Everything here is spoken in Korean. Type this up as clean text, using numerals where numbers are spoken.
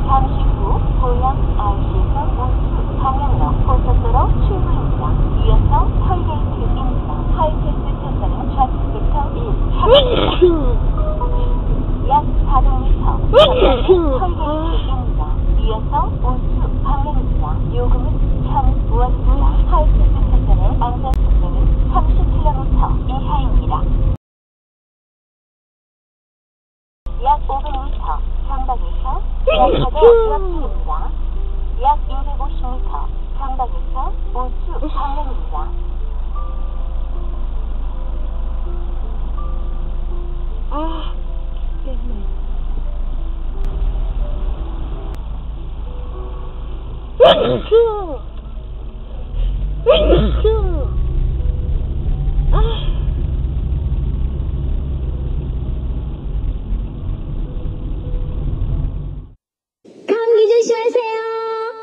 잠시 후 고양 IC에서 우수 방향으로 고속도로 출구입니다. 이어서 톨게이트입니다. 하이패스 차선은 좌측부터 1, 약 400m 톨게이트입니다. 이어서 우수 방향입니다. 요금은 1,000원입니다. 하이패스 차선의 안전 속도는 30km 이하입니다. 약 500m 전방에서 지하차도 옆입니다. 약 250m 전방에서 우측 방향입니다. 아,